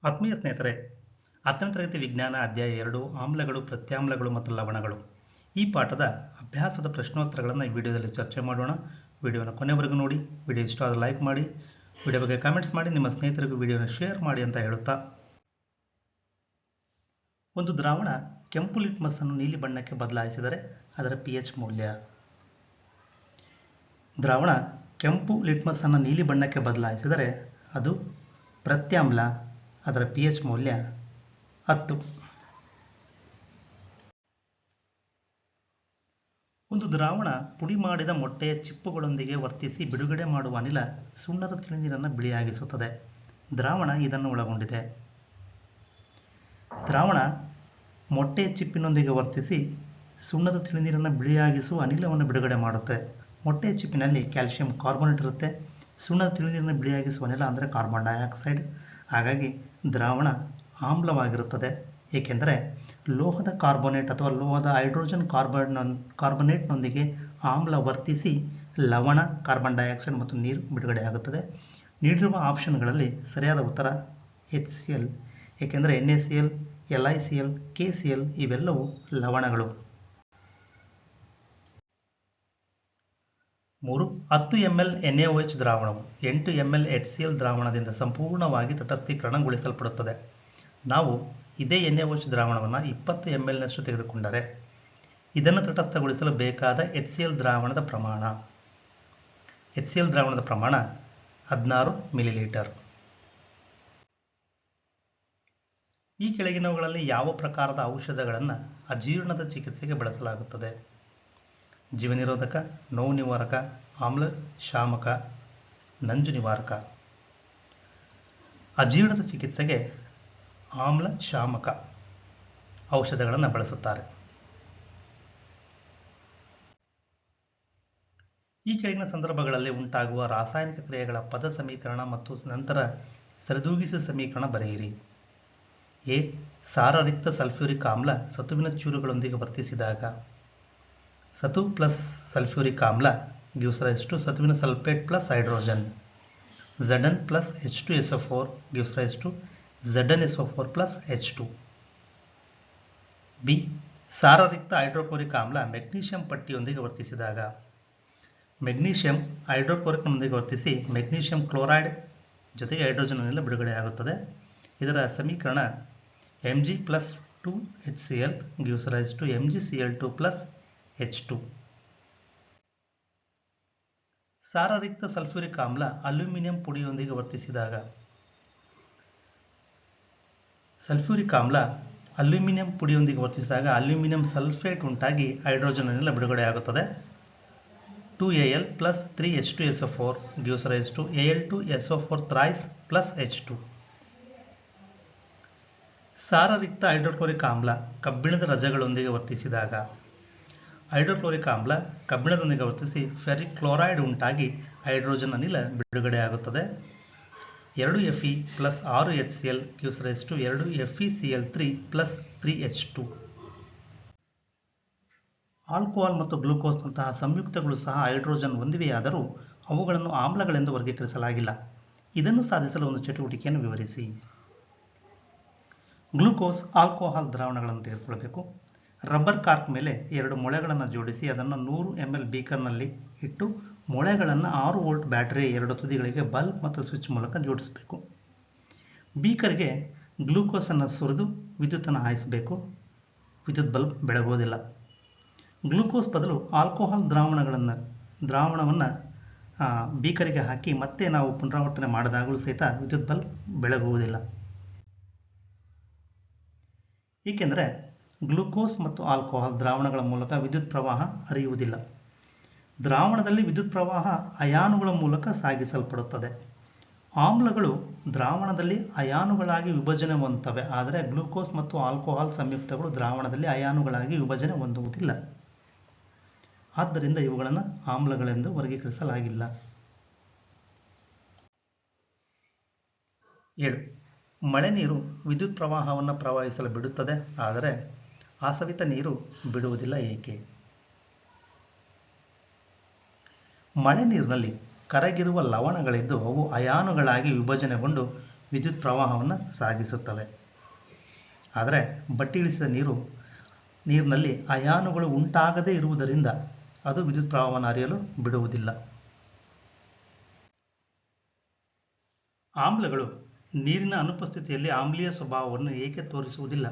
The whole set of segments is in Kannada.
ಆತ್ಮೀಯ ಸ್ನೇಹಿತರೆ, 10ನೇ ತರಗತಿ ವಿಜ್ಞಾನ ಅಧ್ಯಾಯ 2 ಆಮ್ಲಗಳು, ಪ್ರತ್ಯಾಮ್ಲಗಳು ಮತ್ತು ಲವಣಗಳು. ಈ ಪಾಠದ ಅಭ್ಯಾಸದ ಪ್ರಶ್ನೋತ್ತರಗಳನ್ನು ಈ ವಿಡಿಯೋದಲ್ಲಿ ಚರ್ಚೆ ಮಾಡೋಣ. ವಿಡಿಯೋನ ಕೊನೆವರೆಗೂ ನೋಡಿ. ವಿಡಿಯೋ ಇಷ್ಟ ಆದರೆ ಲೈಕ್ ಮಾಡಿ, ವಿಡಿಯೋ ಬಗ್ಗೆ ಕಾಮೆಂಟ್ಸ್ ಮಾಡಿ, ನಿಮ್ಮ ಸ್ನೇಹಿತರಿಗೂ ವಿಡಿಯೋನ ಶೇರ್ ಮಾಡಿ ಅಂತ ಹೇಳುತ್ತಾ, ಒಂದು ದ್ರಾವಣ ಕೆಂಪು ಲಿಟ್ಮಸ್ ಅನ್ನು ನೀಲಿ ಬಣ್ಣಕ್ಕೆ ಬದಲಾಯಿಸಿದರೆ ಅದರ pH ಮೌಲ್ಯ. ದ್ರಾವಣ ಕೆಂಪು ಲಿಟ್ಮಸ್ ಅನ್ನು ನೀಲಿ ಬಣ್ಣಕ್ಕೆ ಬದಲಾಯಿಸಿದರೆ ಅದು ಪ್ರತ್ಯಾಮ್ಲ, ಅದರ pH ಮೌಲ್ಯ 10. ಒಂದು ದ್ರಾವಣ ಪುಡಿ ಮಾಡಿದ ಮೊಟ್ಟೆಯ ಚಿಪ್ಪುಗಳೊಂದಿಗೆ ವರ್ತಿಸಿ ಬಿಡುಗಡೆ ಮಾಡುವ ಅನಿಲ ಸುಣ್ಣದ ತಿಳಿನೀರನ್ನು ಬಿಳಿಯಾಗಿಸುತ್ತದೆ. ದ್ರಾವಣ ಇದನ್ನು ಒಳಗೊಂಡಿದೆ. ದ್ರಾವಣ ಮೊಟ್ಟೆಯ ಚಿಪ್ಪಿನೊಂದಿಗೆ ವರ್ತಿಸಿ ಸುಣ್ಣದ ತಿಳಿನೀರನ್ನು ಬಿಳಿಯಾಗಿಸುವ ಅನಿಲವನ್ನು ಬಿಡುಗಡೆ ಮಾಡುತ್ತೆ. ಮೊಟ್ಟೆಯ ಚಿಪ್ಪಿನಲ್ಲಿ ಕ್ಯಾಲ್ಸಿಯಂ ಕಾರ್ಬೋನೇಟ್ ಇರುತ್ತೆ. ಸುಣ್ಣದ ತಿಳಿನೀರನ್ನು ಬಿಳಿಯಾಗಿಸುವ ಅನಿಲ ಅಂದರೆ ಕಾರ್ಬನ್ ಡೈಆಕ್ಸೈಡ್. ಹಾಗಾಗಿ ದ್ರಾವಣ ಆಮ್ಲವಾಗಿರುತ್ತದೆ, ಏಕೆಂದರೆ ಲೋಹದ ಕಾರ್ಬೋನೇಟ್ ಅಥವಾ ಲೋಹದ ಹೈಡ್ರೋಜನ್ ಕಾರ್ಬನೇಟ್ನೊಂದಿಗೆ ಆಮ್ಲ ವರ್ತಿಸಿ ಲವಣ, ಕಾರ್ಬನ್ ಡೈಆಕ್ಸೈಡ್ ಮತ್ತು ನೀರು ಬಿಡುಗಡೆಯಾಗುತ್ತದೆ. ನೀಡಿರುವ ಆಪ್ಷನ್ಗಳಲ್ಲಿ ಸರಿಯಾದ ಉತ್ತರ HCl, ಏಕೆಂದರೆ NaCl, LiCl, KCl ಇವೆಲ್ಲವೂ ಲವಣಗಳು. 10 ml NaOH ದ್ರಾವಣವು 8 ml HCl ದ್ರಾವಣದಿಂದ ಸಂಪೂರ್ಣವಾಗಿ ತಟಸ್ಥೀಕರಣಗೊಳಿಸಲ್ಪಡುತ್ತದೆ. ನಾವು ಇದೇ NaOH ದ್ರಾವಣವನ್ನು 20 ml ನಷ್ಟು ತೆಗೆದುಕೊಂಡರೆ ಇದನ್ನು ತಟಸ್ಥಗೊಳಿಸಲು ಬೇಕಾದ HCl ದ್ರಾವಣದ ಪ್ರಮಾಣ 16 ಮಿಲಿಲೀಟರ್. ಈ ಕೆಳಗಿನವುಗಳಲ್ಲಿ ಯಾವ ಪ್ರಕಾರದ ಔಷಧಗಳನ್ನು ಅಜೀರ್ಣದ ಚಿಕಿತ್ಸೆಗೆ ಬಳಸಲಾಗುತ್ತದೆ? ಜೀವನಿರೋಧಕ, ನೋವು ನಿವಾರಕ, ಆಮ್ಲ ಶಾಮಕ, ನಂಜು ನಿವಾರಕ. ಅಜೀರ್ಣದ ಚಿಕಿತ್ಸೆಗೆ ಆಮ್ಲ ಶಾಮಕ ಔಷಧಗಳನ್ನು ಬಳಸುತ್ತಾರೆ. ಈ ಕೆಳಗಿನ ಸಂದರ್ಭಗಳಲ್ಲಿ ಉಂಟಾಗುವ ರಾಸಾಯನಿಕ ಕ್ರಿಯೆಗಳ ಪದ ಸಮೀಕರಣ ಮತ್ತು ನಂತರ ಸರಿದೂಗಿಸಿದ ಸಮೀಕರಣ ಬರೆಯಿರಿ. ಎ. ಸಾರರಿಕ್ತ ಸಲ್ಫ್ಯೂರಿಕ್ ಆಮ್ಲ ಸತುವಿನ ಚೂರುಗಳೊಂದಿಗೆ ವರ್ತಿಸಿದಾಗ ಸತು ಪ್ಲಸ್ ಸಲ್ಫ್ಯೂರಿಕ್ ಆಮ್ಲ gives rise to ಸತುವಿನ sulphate plus hydrogen. Zn plus H2SO4 gives rise to ZnSO4 plus H2. B. ಸಾರರಿಕ್ತ ಹೈಡ್ರೋಕ್ಲೋರಿಕ್ ಆಮ್ಲ ಮೆಗ್ನೀಷಿಯಂ ಪಟ್ಟಿಯೊಂದಿಗೆ ವರ್ತಿಸಿದಾಗ ಮೆಗ್ನೀಷಿಯಂ ಹೈಡ್ರೋಕ್ಲೋರಿಕ್ನೊಂದಿಗೆ ವರ್ತಿಸಿ ಮೆಗ್ನೀಷಿಯಂ ಕ್ಲೋರೈಡ್ ಜೊತೆಗೆ ಹೈಡ್ರೋಜನ್ ಅನಿಲ ಬಿಡುಗಡೆಯಾಗುತ್ತದೆ. ಇದರ ಸಮೀಕರಣ Mg plus 2HCl gives rise to MgCl2 plus H2. ಸಾರರಿಕ್ತ ಸಲ್ಫ್ಯೂರಿಕ್ ಆಮ್ಲ ಅಲ್ಯೂಮಿನಿಯಂ ಪುಡಿಯೊಂದಿಗೆ ವರ್ತಿಸಿದಾಗ ಅಲ್ಯೂಮಿನಿಯಂ ಸಲ್ಫೇಟ್ ಉಂಟಾಗಿ ಹೈಡ್ರೋಜನ್ ಅನಿಲ ಬಿಡುಗಡೆಯಾಗುತ್ತದೆ. 2Al plus 3H2SO4 gives rise to Al2SO4 thrice plus H2. ಸಾರರಿಕ್ತ ಹೈಡ್ರೋಕ್ಲೋರಿಕ್ ಆಮ್ಲ ಕಬ್ಬಿಣದ ರಜಗಳೊಂದಿಗೆ ವರ್ತಿಸಿದಾಗ ಕಬ್ಬಿಣದೊಂದಿಗೆ ವರ್ತಿಸಿ ಫೆರಿಕ್ ಕ್ಲೋರೈಡ್ ಉಂಟಾಗಿ ಹೈಡ್ರೋಜನ್ ಅನಿಲ ಬಿಡುಗಡೆಯಾಗುತ್ತದೆ. 2Fe plus 6HCl gives rise to 2FeCl3 plus 3H2. Alcohol ಮತ್ತು ಗ್ಲೂಕೋಸ್ನಂತಹ ಸಂಯುಕ್ತಗಳು ಸಹ ಹೈಡ್ರೋಜನ್ ಹೊಂದಿವೆಯಾದರೂ ಅವುಗಳನ್ನು ಆಮ್ಲಗಳೆಂದು ವರ್ಗೀಕರಿಸಲಾಗಿಲ್ಲ. ಇದನ್ನು ಸಾಧಿಸಲು ಒಂದು ಚಟುವಟಿಕೆಯನ್ನು ವಿವರಿಸಿ. ಗ್ಲೂಕೋಸ್ ಆಲ್ಕೋಹಾಲ್ ದ್ರಾವಣಗಳನ್ನು ತೆಗೆದುಕೊಳ್ಳಬೇಕು. ರಬ್ಬರ್ ಕಾರ್ಕ್ ಮೇಲೆ 2 ಮೊಳೆಗಳನ್ನು ಜೋಡಿಸಿ ಅದನ್ನು 100 ml ಬೀಕರ್ನಲ್ಲಿ ಇಟ್ಟು ಮೊಳೆಗಳನ್ನು 6 ವೋಲ್ಟ್ ಬ್ಯಾಟರಿಯ 2 ತುದಿಗಳಿಗೆ ಬಲ್ಬ್ ಮತ್ತು ಸ್ವಿಚ್ ಮೂಲಕ ಜೋಡಿಸಬೇಕು. ಬೀಕರ್ಗೆ ಗ್ಲೂಕೋಸನ್ನು ಸುರಿದು ವಿದ್ಯುತ್ತನ್ನು ಹಾಯಿಸಬೇಕು. ವಿದ್ಯುತ್ ಬಲ್ಬ್ ಬೆಳಗುವುದಿಲ್ಲ. ಗ್ಲೂಕೋಸ್ ಬದಲು ಆಲ್ಕೋಹಾಲ್ ದ್ರಾವಣವನ್ನು ಬೀಕರಿಗೆ ಹಾಕಿ ಮತ್ತೆ ನಾವು ಪುನರಾವರ್ತನೆ ಮಾಡಿದಾಗಲೂ ಸಹಿತ ವಿದ್ಯುತ್ ಬಲ್ಬ್ ಬೆಳಗುವುದಿಲ್ಲ, ಏಕೆಂದರೆ ಗ್ಲೂಕೋಸ್ ಮತ್ತು ಆಲ್ಕೋಹಾಲ್ ದ್ರಾವಣಗಳ ಮೂಲಕ ವಿದ್ಯುತ್ ಪ್ರವಾಹ ಹರಿಯುವುದಿಲ್ಲ. ದ್ರಾವಣದಲ್ಲಿ ವಿದ್ಯುತ್ ಪ್ರವಾಹ ಅಯಾನುಗಳ ಮೂಲಕ ಸಾಗಿಸಲ್ಪಡುತ್ತದೆ. ಆಮ್ಲಗಳು ದ್ರಾವಣದಲ್ಲಿ ಅಯಾನುಗಳಾಗಿ ವಿಭಜನೆ ಹೊಂದುತ್ತವೆ, ಆದರೆ ಗ್ಲೂಕೋಸ್ ಮತ್ತು ಆಲ್ಕೋಹಾಲ್ ಸಂಯುಕ್ತಗಳು ದ್ರಾವಣದಲ್ಲಿ ಅಯಾನುಗಳಾಗಿ ವಿಭಜನೆ ಹೊಂದುವುದಿಲ್ಲ. ಆದ್ದರಿಂದ ಇವುಗಳನ್ನು ಆಮ್ಲಗಳೆಂದು ವರ್ಗೀಕರಿಸಲಾಗಿಲ್ಲ. 7. ಮಳೆ ನೀರು ವಿದ್ಯುತ್ ಪ್ರವಾಹವನ್ನು ಪ್ರವಹಿಸಲು ಬಿಡುತ್ತದೆ, ಆದರೆ ಆಸವಿತ ನೀರು ಬಿಡುವುದಿಲ್ಲ, ಏಕೆ? ಮಳೆ ನೀರಿನಲ್ಲಿ ಕರಗಿರುವ ಲವಣಗಳಿದ್ದು ಅವು ಅಯಾನುಗಳಾಗಿ ವಿಭಜನೆಗೊಂಡು ವಿದ್ಯುತ್ ಪ್ರವಾಹವನ್ನು ಸಾಗಿಸುತ್ತವೆ. ಆದರೆ ಬಟ್ಟಿ ಇಳಿಸಿದ ನೀರಿನಲ್ಲಿ ಅಯಾನುಗಳು ಉಂಟಾಗದೇ ಇರುವುದರಿಂದ ಅದು ವಿದ್ಯುತ್ ಪ್ರವಾಹವನ್ನು ಹರಿಯಲು ಬಿಡುವುದಿಲ್ಲ. ಆಮ್ಲಗಳು ನೀರಿನ ಅನುಪಸ್ಥಿತಿಯಲ್ಲಿ ಆಮ್ಲೀಯ ಸ್ವಭಾವವನ್ನು ಏಕೆ ತೋರಿಸುವುದಿಲ್ಲ?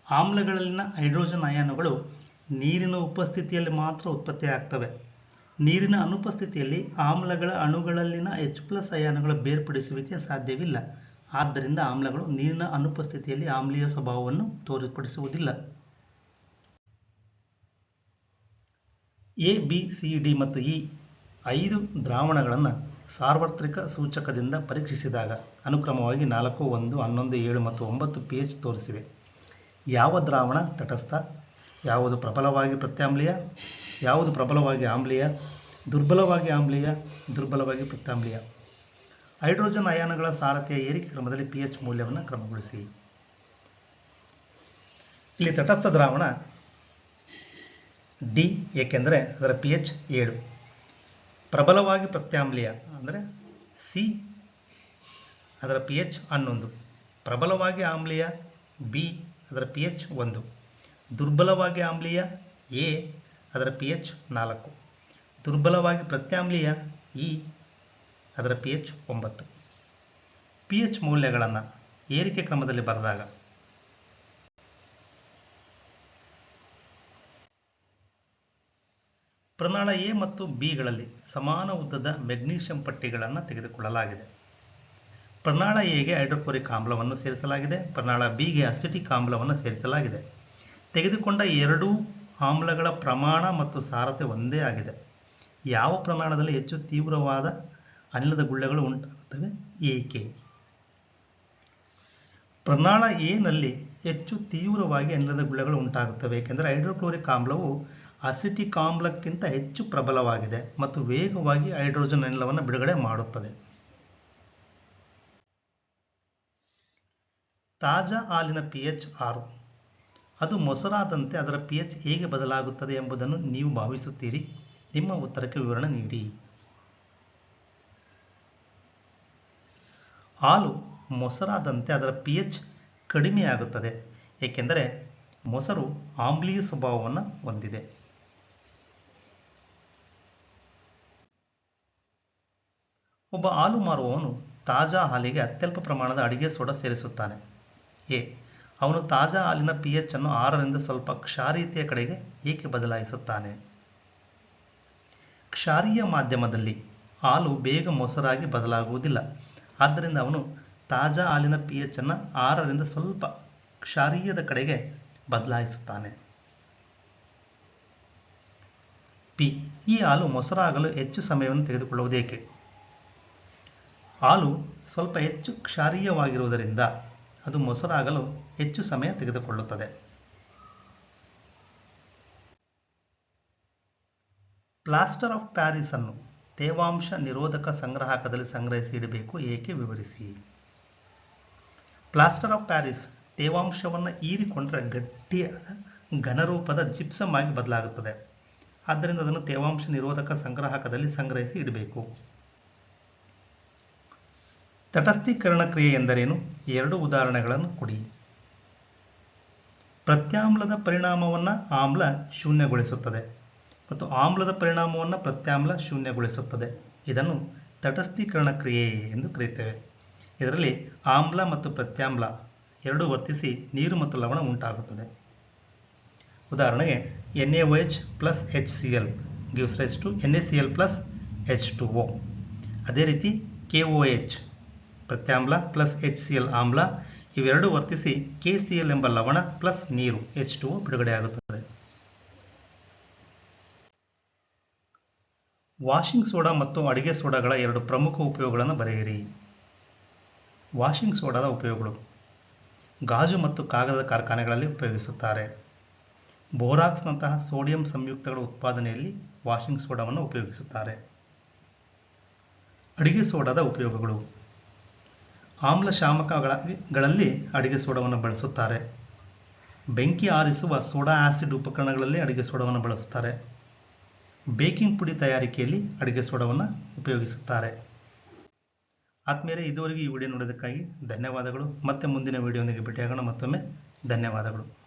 ಆಮ್ಲಗಳಲ್ಲಿನ ಹೈಡ್ರೋಜನ್ ಅಯಾನುಗಳು ನೀರಿನ ಉಪಸ್ಥಿತಿಯಲ್ಲಿ ಮಾತ್ರ ಉತ್ಪತ್ತಿಯಾಗ್ತವೆ. ನೀರಿನ ಅನುಪಸ್ಥಿತಿಯಲ್ಲಿ ಆಮ್ಲಗಳ ಅಣುಗಳಲ್ಲಿನ H+ ಅಯಾನುಗಳ ಬೇರ್ಪಡಿಸುವಿಕೆ ಸಾಧ್ಯವಿಲ್ಲ. ಆದ್ದರಿಂದ ಆಮ್ಲಗಳು ನೀರಿನ ಅನುಪಸ್ಥಿತಿಯಲ್ಲಿ ಆಮ್ಲೀಯ ಸ್ವಭಾವವನ್ನು ತೋರ್ಪಡಿಸುವುದಿಲ್ಲ. A, B, C, D ಮತ್ತು E 5 ದ್ರಾವಣಗಳನ್ನು ಸಾರ್ವತ್ರಿಕ ಸೂಚಕದಿಂದ ಪರೀಕ್ಷಿಸಿದಾಗ ಅನುಕ್ರಮವಾಗಿ 4, 1, 11, 7 ಮತ್ತು 9 pH ತೋರಿಸಿವೆ. ಯಾವ ದ್ರಾವಣ ತಟಸ್ಥ, ಯಾವುದು ಪ್ರಬಲವಾಗಿ ಪ್ರತ್ಯಾಮ್ಲೀಯ, ಯಾವುದು ಪ್ರಬಲವಾಗಿ ಆಮ್ಲೀಯ, ದುರ್ಬಲವಾಗಿ ಆಮ್ಲೀಯ, ದುರ್ಬಲವಾಗಿ ಪ್ರತ್ಯಾಮ್ಲೀಯ. ಹೈಡ್ರೋಜನ್ ಅಯಾನುಗಳ ಸಾರತೆಯ ಏರಿಕೆ ಕ್ರಮದಲ್ಲಿ pH ಮೌಲ್ಯವನ್ನು ಕ್ರಮಗೊಳಿಸಿ. ಇಲ್ಲಿ ತಟಸ್ಥ ದ್ರಾವಣ D ಏಕೆಂದರೆ ಅದರ pH 7. ಪ್ರಬಲವಾಗಿ ಪ್ರತ್ಯಾಮ್ಲೀಯ ಅಂದರೆ C, ಅದರ pH 11. ಪ್ರಬಲವಾಗಿ ಆಮ್ಲೀಯ B, ಅದರ pH 1. ದುರ್ಬಲವಾಗಿ ಆಮ್ಲೀಯ A, ಅದರ pH 4. ದುರ್ಬಲವಾಗಿ ಪ್ರತ್ಯಾಮ್ಲೀಯ E, ಅದರ pH 9. pH ಮೌಲ್ಯಗಳನ್ನು ಏರಿಕೆ ಕ್ರಮದಲ್ಲಿ ಬರೆದಾಗ ಪ್ರನಾಳ A ಮತ್ತು B ಗಳಲ್ಲಿ ಸಮಾನ ಉದ್ದದ ಮೆಗ್ನೀಷಿಯಂ ಪಟ್ಟಿಗಳನ್ನು ತೆಗೆದುಕೊಳ್ಳಲಾಗಿದೆ. ಪ್ರನಾಳ Aಗೆ ಹೈಡ್ರೋಕ್ಲೋರಿಕ್ ಆಮ್ಲವನ್ನು ಸೇರಿಸಲಾಗಿದೆ. ಪ್ರನಾಳ Bಗೆ ಅಸಿಟಿಕ್ ಆಮ್ಲವನ್ನು ಸೇರಿಸಲಾಗಿದೆ. ತೆಗೆದುಕೊಂಡ ಎರಡೂ ಆಮ್ಲಗಳ ಪ್ರಮಾಣ ಮತ್ತು ಸಾರತೆ ಒಂದೇ ಆಗಿದೆ. ಯಾವ ಪ್ರಮಾಣದಲ್ಲಿ ಹೆಚ್ಚು ತೀವ್ರವಾದ ಅನಿಲದ ಗುಳ್ಳೆಗಳು ಉಂಟಾಗುತ್ತವೆ? ಏಕೆ? ಪ್ರನಾಳ A ನಲ್ಲಿ ಹೆಚ್ಚು ತೀವ್ರವಾಗಿ ಅನಿಲದ ಗುಳ್ಳೆಗಳು ಉಂಟಾಗುತ್ತವೆ ಏಕೆಂದರೆ ಹೈಡ್ರೋಕ್ಲೋರಿಕ್ ಆಮ್ಲವು ಅಸಿಟಿಕ್ ಆಮ್ಲಕ್ಕಿಂತ ಹೆಚ್ಚು ಪ್ರಬಲವಾಗಿದೆ ಮತ್ತು ವೇಗವಾಗಿ ಹೈಡ್ರೋಜನ್ ಅನಿಲವನ್ನು ಬಿಡುಗಡೆ ಮಾಡುತ್ತದೆ. ತಾಜಾ ಹಾಲಿನ pH 6. ಅದು ಮೊಸರಾದಂತೆ ಅದರ pH ಹೇಗೆ ಬದಲಾಗುತ್ತದೆ ಎಂಬುದನ್ನು ನೀವು ಭಾವಿಸುತ್ತೀರಿ? ನಿಮ್ಮ ಉತ್ತರಕ್ಕೆ ವಿವರಣೆ ನೀಡಿ. ಹಾಲು ಮೊಸರಾದಂತೆ ಅದರ pH ಕಡಿಮೆಯಾಗುತ್ತದೆ ಏಕೆಂದರೆ ಮೊಸರು ಆಮ್ಲೀಯ ಸ್ವಭಾವವನ್ನು ಹೊಂದಿದೆ. ಒಬ್ಬ ಹಾಲು ಮಾರುವವನು ತಾಜಾ ಹಾಲಿಗೆ ಅತ್ಯಲ್ಪ ಪ್ರಮಾಣದ ಅಡಿಗೆ ಸೋಡಾ ಸೇರಿಸುತ್ತಾನೆ. ಎ. ಅವನು ತಾಜಾ ಹಾಲಿನ pH ಅನ್ನು 6ರಿಂದ ಸ್ವಲ್ಪ ಕ್ಷಾರೀಯತೆಯ ಕಡೆಗೆ ಏಕೆ ಬದಲಾಯಿಸುತ್ತಾನೆ? ಕ್ಷಾರೀಯ ಮಾಧ್ಯಮದಲ್ಲಿ ಹಾಲು ಬೇಗ ಮೊಸರಾಗಿ ಬದಲಾಗುವುದಿಲ್ಲ. ಆದ್ದರಿಂದ ಅವನು ತಾಜಾ ಹಾಲಿನ pH ಅನ್ನು 6ರಿಂದ ಸ್ವಲ್ಪ ಕ್ಷಾರೀಯದ ಕಡೆಗೆ ಬದಲಾಯಿಸುತ್ತಾನೆ. ಪಿ. ಈ ಹಾಲು ಮೊಸರಾಗಲು ಹೆಚ್ಚು ಸಮಯವನ್ನು ತೆಗೆದುಕೊಳ್ಳುವುದೇಕೆ? ಹಾಲು ಸ್ವಲ್ಪ ಹೆಚ್ಚು ಕ್ಷಾರೀಯವಾಗಿರುವುದರಿಂದ ಅದು ಮೊಸರಾಗಲು ಹೆಚ್ಚು ಸಮಯ ತೆಗೆದುಕೊಳ್ಳುತ್ತದೆ. ಪ್ಲಾಸ್ಟರ್ ಆಫ್ ಪ್ಯಾರಿಸ್ ಅನ್ನು ತೇವಾಂಶ ನಿರೋಧಕ ಸಂಗ್ರಾಹಕದಲ್ಲಿ ಸಂಗ್ರಹಿಸಿ ಇಡಬೇಕು, ಏಕೆ? ವಿವರಿಸಿ. ಪ್ಲಾಸ್ಟರ್ ಆಫ್ ಪ್ಯಾರಿಸ್ ತೇವಾಂಶವನ್ನು ಹೀರಿಕೊಂಡರೆ ಗಟ್ಟಿಯಾದ ಘನರೂಪದ ಜಿಪ್ಸಮ್ ಆಗಿ ಬದಲಾಗುತ್ತದೆ. ಆದ್ದರಿಂದ ಅದನ್ನು ತೇವಾಂಶ ನಿರೋಧಕ ಸಂಗ್ರಾಹಕದಲ್ಲಿ ಸಂಗ್ರಹಿಸಿ ಇಡಬೇಕು. ತಟಸ್ಥೀಕರಣ ಕ್ರಿಯೆ ಎಂದರೇನು? 2 ಉದಾಹರಣೆಗಳನ್ನು ಕೊಡಿ. ಪ್ರತ್ಯಾಮ್ಲದ ಪರಿಣಾಮವನ್ನು ಆಮ್ಲ ಶೂನ್ಯಗೊಳಿಸುತ್ತದೆ ಮತ್ತು ಆಮ್ಲದ ಪರಿಣಾಮವನ್ನು ಪ್ರತ್ಯಾಮ್ಲ ಶೂನ್ಯಗೊಳಿಸುತ್ತದೆ. ಇದನ್ನು ತಟಸ್ಥೀಕರಣ ಕ್ರಿಯೆ ಎಂದು ಕರೆಯುತ್ತೇವೆ. ಇದರಲ್ಲಿ ಆಮ್ಲ ಮತ್ತು ಪ್ರತ್ಯಾಮ್ಲ ಎರಡೂ ವರ್ತಿಸಿ ನೀರು ಮತ್ತು ಲವಣ ಉಂಟಾಗುತ್ತದೆ. ಉದಾಹರಣೆಗೆ NaOH plus HCl gives rise to NaCl plus H2O. ಅದೇ ರೀತಿ KOH ಪ್ರತ್ಯಾಮ್ಲ ಪ್ಲಸ್ HCl ಆಮ್ಲ ಇವೆರಡೂ ವರ್ತಿಸಿ KCl ಎಂಬ ಲವಣ ಪ್ಲಸ್ ನೀರು H2O ಬಿಡುಗಡೆಯಾಗುತ್ತದೆ. ವಾಷಿಂಗ್ ಸೋಡಾ ಮತ್ತು ಅಡಿಗೆ ಸೋಡಾಗಳ 2 ಪ್ರಮುಖ ಉಪಯೋಗಗಳನ್ನು ಬರೆಯಿರಿ. ವಾಷಿಂಗ್ ಸೋಡಾದ ಉಪಯೋಗಗಳು: ಗಾಜು ಮತ್ತು ಕಾಗದದ ಕಾರ್ಖಾನೆಗಳಲ್ಲಿ ಉಪಯೋಗಿಸುತ್ತಾರೆ. ಬೋರಾಕ್ಸ್ನಂತಹ ಸೋಡಿಯಂ ಸಂಯುಕ್ತಗಳ ಉತ್ಪಾದನೆಯಲ್ಲಿ ವಾಷಿಂಗ್ ಸೋಡಾವನ್ನು ಉಪಯೋಗಿಸುತ್ತಾರೆ. ಅಡಿಗೆ ಸೋಡಾದ ಉಪಯೋಗಗಳು: ಆಮ್ಲಶಾಮಕಗಳಲ್ಲಿ ಅಡಿಗೆ ಸೋಡಾವನ್ನು ಬಳಸುತ್ತಾರೆ. ಬೆಂಕಿ ಆರಿಸುವ ಸೋಡಾ ಆಸಿಡ್ ಉಪಕರಣಗಳಲ್ಲಿ ಅಡಿಗೆ ಸೋಡಾವನ್ನು ಬಳಸುತ್ತಾರೆ. ಬೇಕಿಂಗ್ ಪುಡಿ ತಯಾರಿಕೆಯಲ್ಲಿ ಅಡಿಗೆ ಸೋಡಾವನ್ನು ಉಪಯೋಗಿಸುತ್ತಾರೆ. ಆದ್ಮೇಲೆ ಇದುವರೆಗೆ ಈ ವಿಡಿಯೋ ನೋಡೋದಕ್ಕಾಗಿ ಧನ್ಯವಾದಗಳು. ಮತ್ತೆ ಮುಂದಿನ ವಿಡಿಯೋದೊಂದಿಗೆ ಭೇಟಿಯಾಗೋಣ. ಮತ್ತೊಮ್ಮೆ ಧನ್ಯವಾದಗಳು.